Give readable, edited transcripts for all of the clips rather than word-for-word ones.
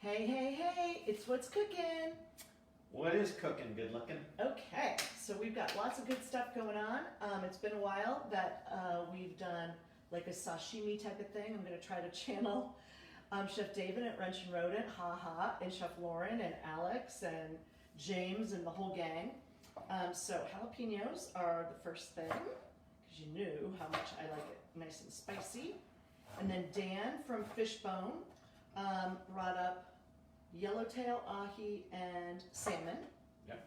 Hey, hey, hey, it's What's Cooking. What is cooking? Good looking? Okay, so we've got lots of good stuff going on. It's been a while that we've done like a sashimi type of thing. I'm going to try to channel Chef David at Wrench and Rodent, and Chef Lauren and Alex and James and the whole gang. So jalapenos are the first thing, because you knew how much I like it nice and spicy. And then Dan from Fishbone brought up Yellowtail, Ahi, and salmon. Yep.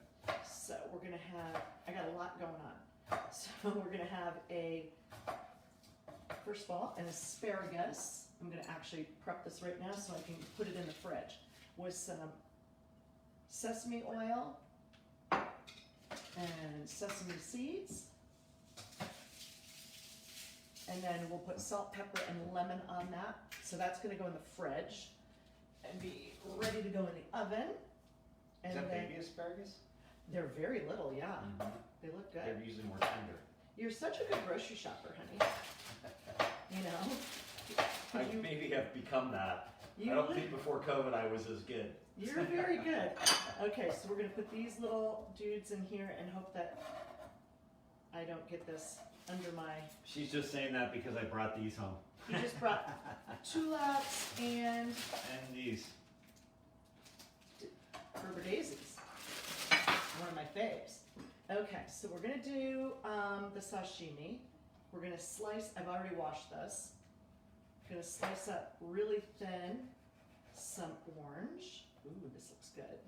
So we're gonna have, I got a lot going on. So we're gonna have first of all, an asparagus. I'm gonna actually prep this right now so I can put it in the fridge with some sesame oil and sesame seeds. And then we'll put salt, pepper, and lemon on that. So that's gonna go in the fridge and be ready to go in the oven. And Is that then, baby asparagus? they're very little, yeah. Mm-hmm. They look good. They're usually more tender. You're such a good grocery shopper, honey. You know? I maybe have become that. You I don't li- think before COVID I was as good. You're very good. Okay, so we're gonna put these little dudes in here and hope that I don't get this under my... She's just saying that because I brought these home. You just brought tulips and And these. Gerber daisies. One of my faves. Okay, so we're gonna do the sashimi. We're gonna slice, I've already washed this. Gonna slice up really thin some orange. Ooh, this looks good.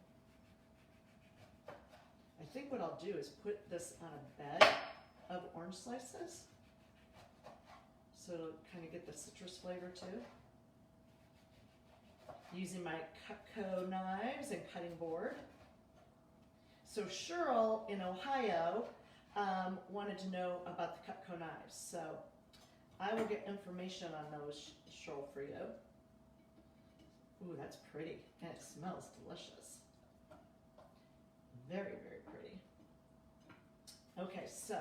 I think what I'll do is put this on a bed of orange slices. So it'll kind of get the citrus flavor too. Using my Cutco knives and cutting board. So Cheryl in Ohio wanted to know about the Cutco knives. So I will get information on those, Cheryl, for you. Ooh, that's pretty. And it smells delicious. Very, very pretty. Okay, so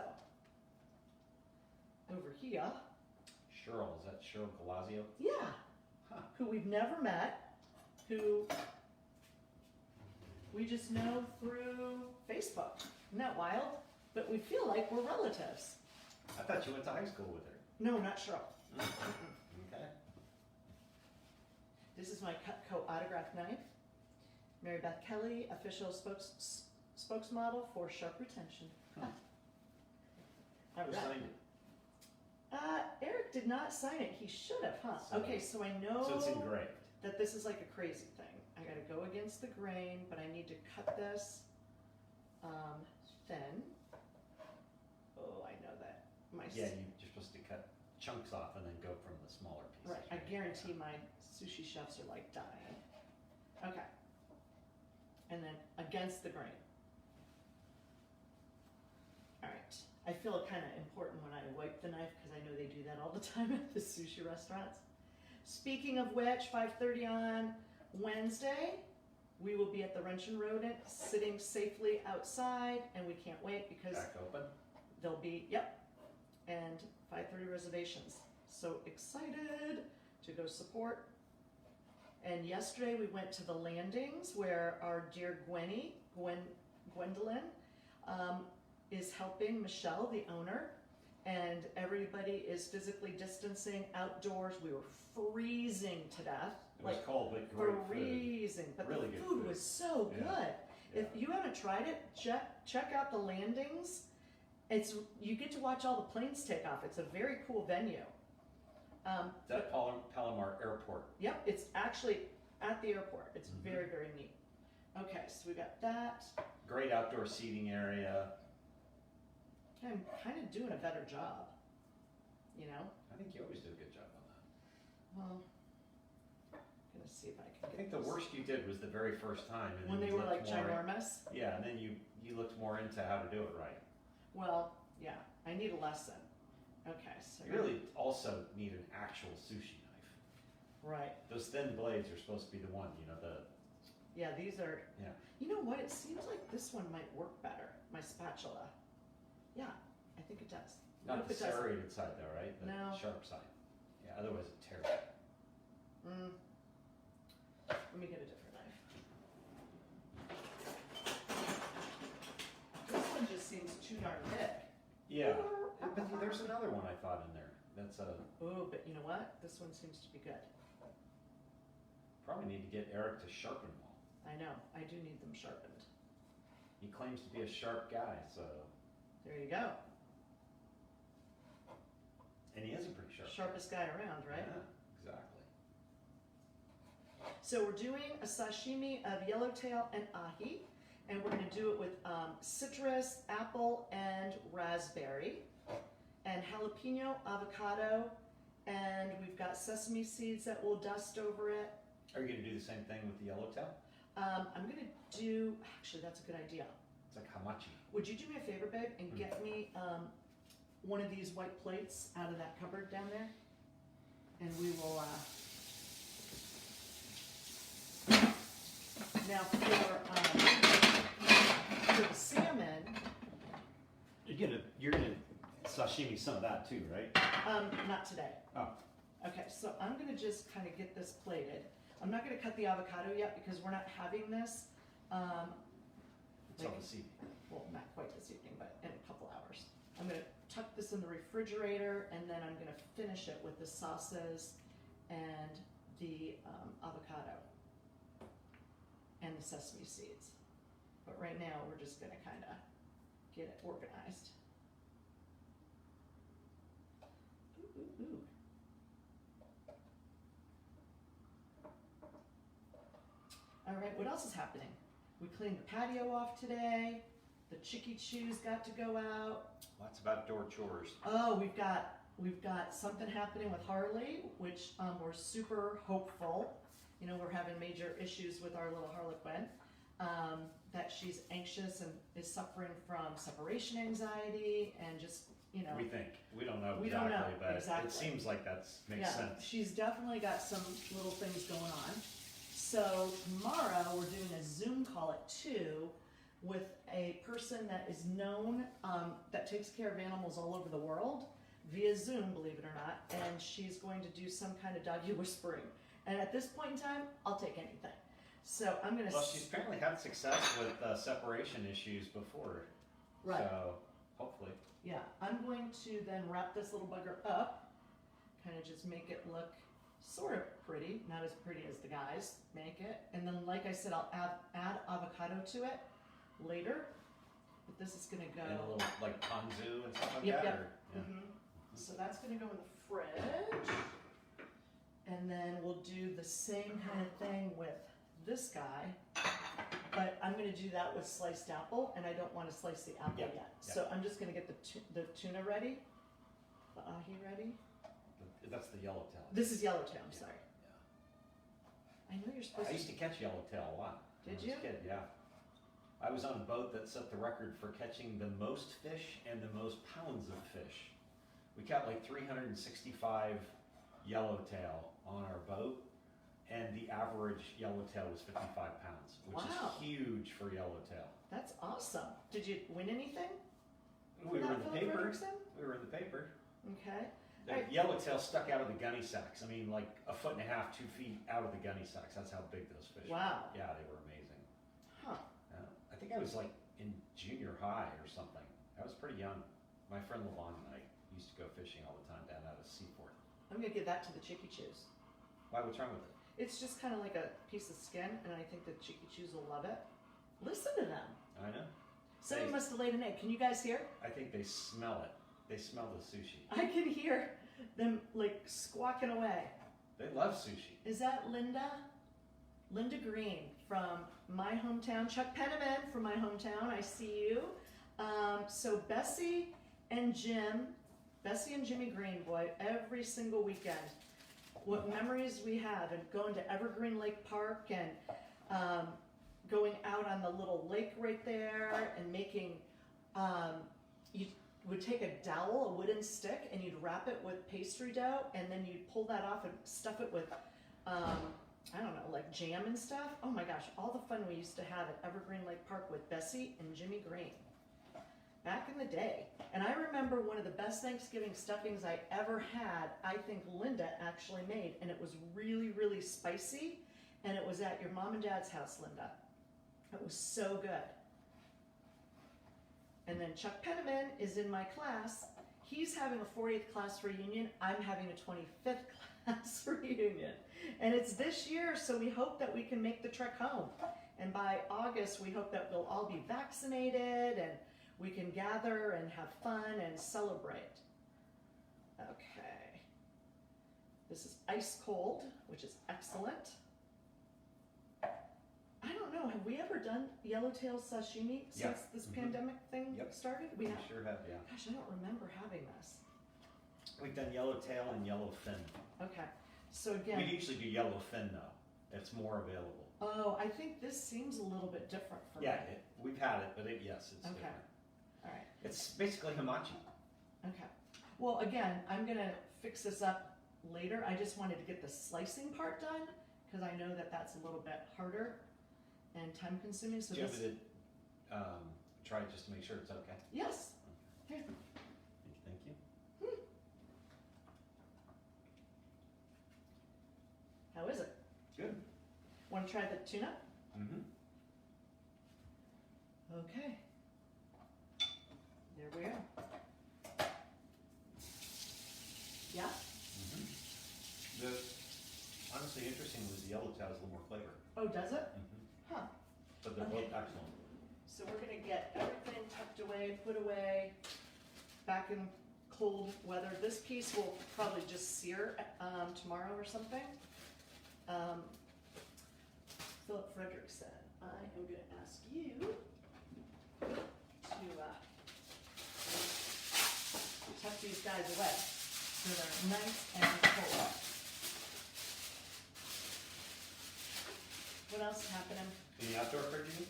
over here. Cheryl, is that Cheryl Galazio? Yeah. Huh. Who we've never met, who we just know through Facebook. Isn't that wild? But we feel like we're relatives. I thought you went to high school with her. No, not Cheryl. Okay. This is my Cutco autograph knife. Mary Beth Kellee, official spokesmodel for sharp retention. Huh. All Who right. signed it? Eric did not sign it. He should have, huh? So- Okay, so I know So it's engraved. that this is like a crazy thing. I gotta go against the grain, but I need to cut this thin. Oh, I know that. Yeah, you're supposed to cut chunks off and then go from the smaller pieces. Right, I guarantee my sushi chefs are like dying. Okay. And then against the grain. All right. I feel it kind of important when I wipe the knife because I know they do that all the time at the sushi restaurants. Speaking of which, 5:30 on Wednesday, we will be at the Wrench and Rodent sitting safely outside, and we can't wait because Back open. there'll be, yep, and 5:30 reservations. So excited to go support. And yesterday we went to the landings where our dear Gwendolyn, is helping Michelle, the owner, and everybody is physically distancing outdoors. We were freezing to death. It was cold, but great food. Freezing, but Really the good food food. was so good. Yeah. If you haven't tried it, check out the landings. You get to watch all the planes take off. It's a very cool venue. Is that Palomar Airport? Yep, it's actually at the airport. It's Mhm. very, very neat. Okay, so we got that. Great outdoor seating area. I'm kind of doing a better job, you know? I think you always do a good job on that. Well, I'm gonna see if I can I get think the this. worst you did was the very first time. And When then they you were like looked more- ginormous. Yeah, and then you looked more into how to do it right. Well, yeah, I need a lesson. Okay, so. You really also need an actual sushi knife. Right. Those thin blades are supposed to be the one, Yeah, these are. Yeah. You know what? It seems like this one might work better. My spatula. Yeah, I think it does. What not if the it doesn't? serrated side though, right? The No. sharp side. Yeah, otherwise it tears. Let me get a different another one I thought in there. That's Ooh, but you know what? This one seems to be good. probably need to get Eric to sharpen them all. I know, I do need them sharpened. He claims to be a sharp guy, so. There you go. And he is a pretty sharp. Sharpest guy around, right? Yeah, exactly. So we're doing a sashimi of yellowtail and ahi, and we're going to do it with citrus, apple, and raspberry, and jalapeno, avocado, and we've got sesame seeds that we'll dust over it. Are you going to do the same thing with the yellowtail? I'm going to do, actually that's a good idea. It's like hamachi. Would you do me a favor, babe, and get me one of these white plates out of that cupboard down there? And we will, now for the salmon, You're gonna sashimi some of that too, right? not today. Oh. Okay, so I'm gonna just kind of get this plated. I'm not gonna cut the avocado yet because we're not having this, Until this evening. well, not quite this evening, but in a couple hours. I'm gonna tuck this in the refrigerator and then I'm gonna finish it with the sauces and the avocado and the sesame seeds. But right now, we're just gonna kind of get it organized. Ooh, ooh, ooh. All right, what else is happening? We cleaned the patio off today. The chicky chews got to go out. Lots of outdoor chores. Oh, we've got something happening with Harley, which we're super hopeful. You know, we're having major issues with our little Harlequin. That she's anxious and is suffering from separation anxiety and just, you know. We think. We don't know We exactly, don't know, but exactly. it seems like that makes sense. She's definitely got some little things going on. So tomorrow we're doing a Zoom call at 2 with a person that is known, that takes care of animals all over the world via Zoom, believe it or not, and she's going to do some kind of doggy whispering. And at this point in time, I'll take anything. So I'm gonna. Well, she's apparently had success with separation issues before. Right. So hopefully. Yeah, I'm going to then wrap this little bugger up, kind of just make it look sort of pretty, not as pretty as the guys make it. And then, like I said, I'll add avocado to it later. But this is gonna go. And a little like ponzu and stuff like Yep, that. yep. Or, yeah. Mm-hmm. So that's gonna go in the fridge. And then we'll do the same kind of thing with this guy, but I'm going to do that with sliced apple, and I don't want to slice the apple Yep, yet. yep. So I'm just going to get the tuna ready, the ahi ready. That's the yellowtail. This is yellowtail, I'm Yeah, sorry. yeah. I know you're supposed I to. used to catch yellowtail a lot. Did when I you? was a kid, yeah. I was on a boat that set the record for catching the most fish and the most pounds of fish. We caught like 365 yellowtail on our boat, and the average yellowtail was 55 pounds, which Wow. is huge for yellowtail. That's awesome. Did you win anything? We were in the Philip paper. Frederickson? We were in the paper. Okay. The Right. yellowtail stuck out of the gunny sacks. I mean, like a foot and a half, 2 feet out of the gunny sacks. That's how big those fish Wow. were. Yeah, they were amazing. Huh. I think I was like in junior high or something. I was pretty young. My friend Levon and I used to go fishing all the time down out of Seaport. I'm going to give that to the chicky chews. Why? What's wrong with it? It's just kind of like a piece of skin, and I think the chicky chews will love it. Listen to them. I know. Somebody They- must have laid an egg. Can you guys hear? I think they smell it. They smell the sushi. I can hear them like squawking away. They love sushi. Is that Linda? Linda Green from my hometown. Chuck Penniman from my hometown. I see you. So Bessie and Jimmy Green, boy, every single weekend. What memories we have, and going to Evergreen Lake Park and going out on the little lake right there and making, you would take a dowel, a wooden stick, and you'd wrap it with pastry dough, and then you'd pull that off and stuff it with, I don't know, like jam and stuff. Oh my gosh, all the fun we used to have at Evergreen Lake Park with Bessie and Jimmy Green. Back in the day. And I remember one of the best Thanksgiving stuffings I ever had, I think Linda actually made, and it was really, really spicy, and it was at your mom and dad's house, Linda. It was so good. And then Chuck Penniman is in my class. he's having a 40th class reunion. I'm having a 25th class reunion. And it's this year, so we hope that we can make the trek home. And by August, we hope that we'll all be vaccinated and we can gather and have fun and celebrate. Okay. This is ice cold, which is excellent. I don't know, have we ever done yellowtail sashimi since this pandemic thing started? We have. Sure have, yeah. Gosh, I don't remember having this. We've done yellowtail and yellowfin. Okay, so again. We usually do yellowfin though. It's more available. Oh, I think this seems a little bit different for me. Yeah, we've had it, but yes, it's Okay. different. All right. It's basically hamachi. Okay. Well, again, I'm gonna fix this up later. I just wanted to get the slicing part done because I know that that's a little bit harder and time consuming. So Do you this. want me to try it just to make sure it's okay? Yes. Here. Thank you. How is it? Good. Want to try the tuna? Mm-hmm. Okay. There we are. Yeah? Mm-hmm. The honestly interesting was the yellowtail has a little more flavor. Oh, does it? Mm-hmm. Huh. But they're both excellent. So we're gonna get everything tucked away, put away, back in cold weather. This piece will probably just sear tomorrow or something. Philip Frederickson, I am gonna ask you to tuck these guys away so they're nice and cold. What else is happening? Any outdoor fridge you need?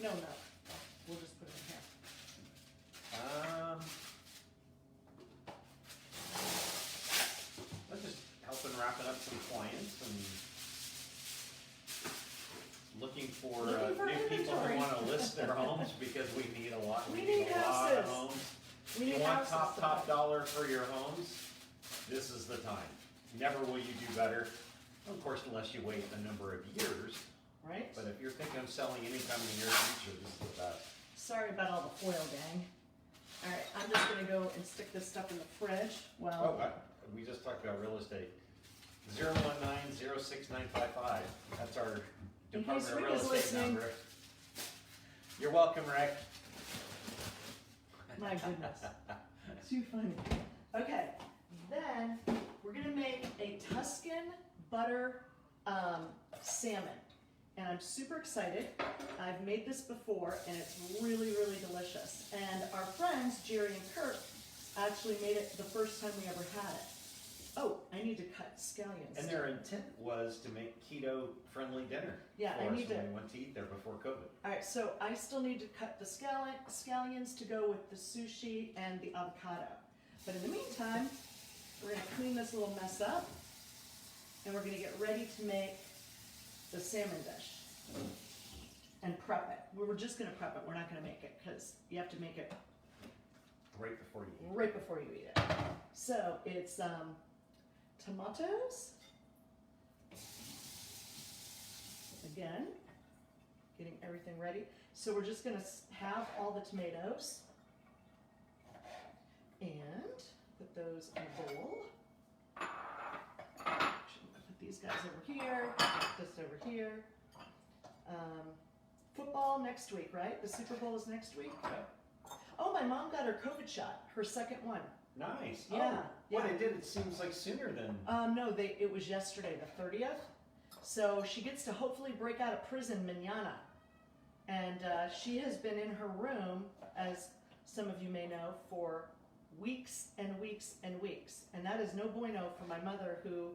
No, we'll just put it in here. I'm just helping wrapping up some clients and looking for new people inventory. who want to list their homes because we need a lot. We need a lot of houses. homes. We You need want houses to top buy. dollar for your homes? This is the time. Never will you do better. Of course, unless you wait a number of years. Right? But if you're thinking of selling anytime in the near future, this is the best. Sorry about all the foil, gang. All right, I'm just gonna go and stick this stuff in the fridge. Well, We just talked about real estate. 019-06955. That's our In Department case of Rick Real is Estate listening. number. You're welcome, Rick. my goodness. Too funny. Okay, then we're gonna make a Tuscan butter salmon. And I'm super excited. I've made this before and it's really, really delicious. And our friends, Jerry and Kurt, actually made it the first time we ever had it. Oh, I need to cut scallions. And their intent was to make keto-friendly dinner Yeah, for I us need when to. we went to eat there before COVID. All right, so I still need to cut the scallions to go with the sushi and the avocado. But in the meantime, we're gonna clean this little mess up and we're gonna get ready to make the salmon dish and prep it. We were just gonna prep it, we're not gonna make it because you have to make it Right before you eat. right before you eat it. So it's tomatoes. Again, getting everything ready. So we're just gonna have all the tomatoes and put those in a bowl. Actually, I'm gonna put these guys over here, put this over here. Football next week, right? The Super Bowl is next week? Okay. Oh, my mom got her COVID shot, her second one. Nice. Yeah, Oh, what yeah. it did, it seems like sooner than. No, it was yesterday, the 30th. So she gets to hopefully break out of prison manana. And she has been in her room, as some of you may know, for weeks and weeks and weeks. And that is no bueno for my mother, who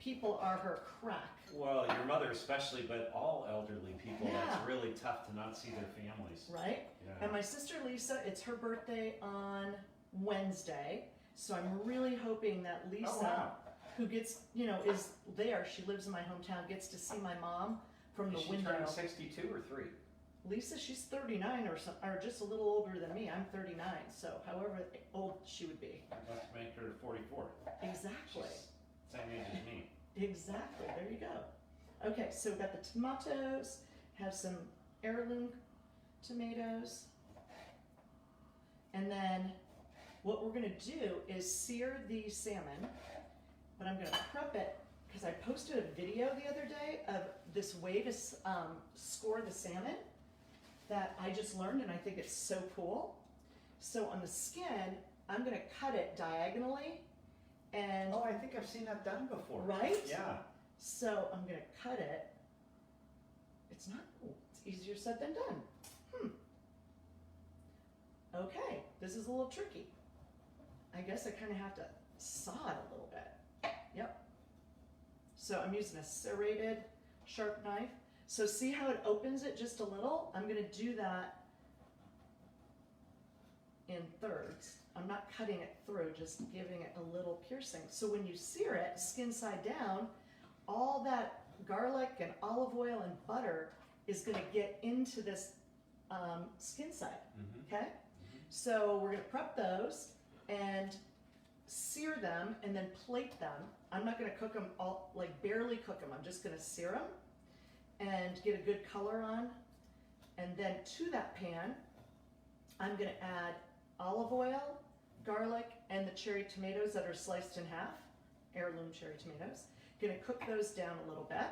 people are her crack. Well, your mother especially, but all elderly people, Yeah. it's really tough to not see their families. Right? Yeah. And my sister Lisa, it's her birthday on Wednesday. So I'm really hoping that Lisa, Oh, wow. who gets, is there, she lives in my hometown, gets to see my mom from Is the she window. turning 62 or 3? Lisa, she's 39 or just a little older than me. I'm 39, so however old she would be. Let's make her 44. Exactly. She's same age as me. Exactly. There you go. Okay, so we've got the tomatoes, have some heirloom tomatoes, and then What we're gonna do is sear the salmon, but I'm gonna prep it because I posted a video the other day of this way to score the salmon that I just learned, and I think it's so cool. So on the skin, I'm gonna cut it diagonally, and Oh, I think I've seen that done before. right? Yeah. So I'm gonna cut it. It's not cool. It's easier said than done. Okay, this is a little tricky. I guess I kind of have to saw it a little bit. Yep. So I'm using a serrated sharp knife. So see how it opens it just a little? I'm gonna do that in thirds. I'm not cutting it through, just giving it a little piercing. So when you sear it, skin side down, all that garlic and olive oil and butter is gonna get into this skin side, okay? So we're gonna prep those and sear them and then plate them. I'm not gonna cook them all, like barely cook them. I'm just gonna sear them and get a good color on. And then to that pan, I'm gonna add olive oil, garlic, and the cherry tomatoes that are sliced in half, heirloom cherry tomatoes. Gonna cook those down a little bit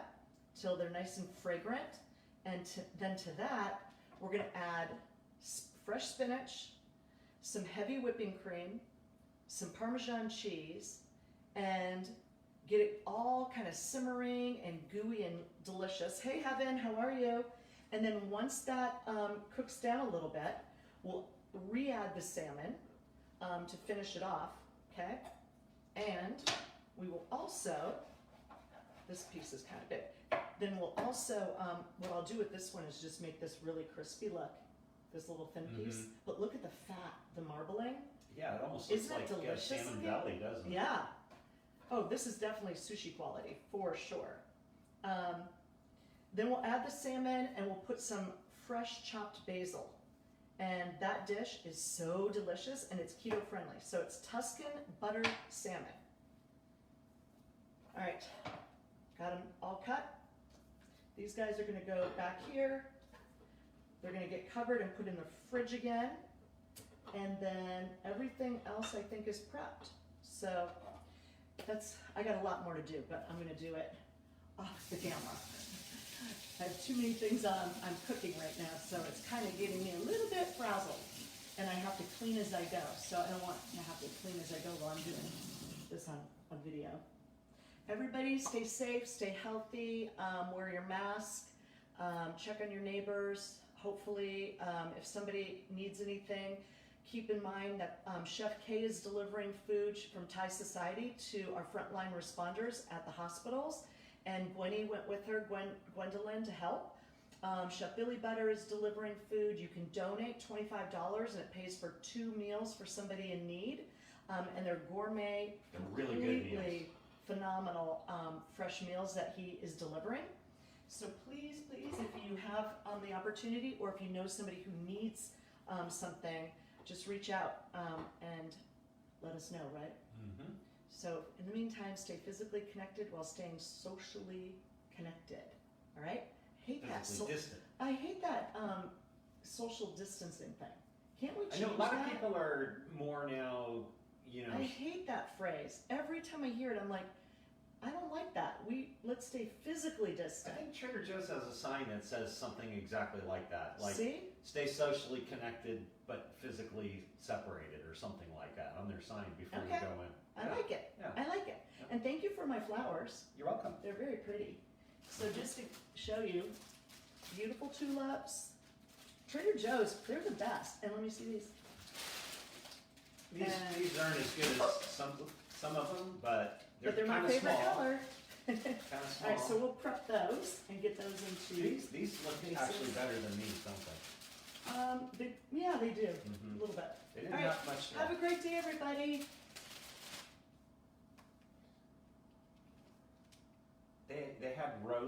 till they're nice and fragrant. And then to that, we're gonna add fresh spinach, some heavy whipping cream, some Parmesan cheese, and get it all kind of simmering and gooey and delicious. Hey Heaven, how are you? And then once that cooks down a little bit, we'll re-add the salmon to finish it off, okay? And we will also, this piece is kind of big, then we'll also, what I'll do with this one is just make this really crispy look, this little thin piece. But look at the fat, the marbling. Yeah, it almost looks Isn't it like delicious salmon looking? belly, doesn't it? Yeah. Oh, this is definitely sushi quality, for sure. Then we'll add the salmon and we'll put some fresh chopped basil. And that dish is so delicious and it's keto friendly. So it's Tuscan Butter Salmon. All right, got them all cut. These guys are gonna go back here. They're gonna get covered and put in the fridge again. And then everything else I think is prepped. So I got a lot more to do, but I'm gonna do it off the camera. I have too many things I'm cooking right now, so it's kind of getting me a little bit frazzled. And I have to clean as I go, so I don't want to have to clean as I go while I'm doing this on video. Everybody stay safe, stay healthy, wear your mask, check on your neighbors. Hopefully, if somebody needs anything, keep in mind that Chef K is delivering food from Thai Society to our frontline responders at the hospitals. And Gwenny went with her, Gwendolyn, to help. Chef Billy Butter is delivering food. You can donate $25 and it pays for 2 meals for somebody in need. And they're gourmet, They're really good meals. completely phenomenal fresh meals that he is delivering. So please, please, if you have the opportunity or if you know somebody who needs something, just reach out and let us know, right? So in the meantime, stay physically connected while staying socially connected. All right? I hate that social distancing thing. Can't we change that? I know a lot of people are more now, you know. I hate that phrase. Every time I hear it, I'm like, I don't like that. Let's stay physically I distant. think Trader Joe's has a sign that says something exactly like that. Like, See? stay socially connected but physically separated or something like that on their sign before you Okay. go in. I like it. Yeah. I like it. Yeah. And thank you for my flowers. You're welcome. They're very pretty. So just to show you, beautiful tulips. Trader Joe's, they're the best. And let me see these. These aren't as good as some of them, but they're But they're my kind of favorite small. color. Kind of small. All right, so we'll prep those and get those into. These look cases. actually better than these, don't they? Yeah, they do a little bit. They didn't All right, have much. have a great day, everybody. They had roast.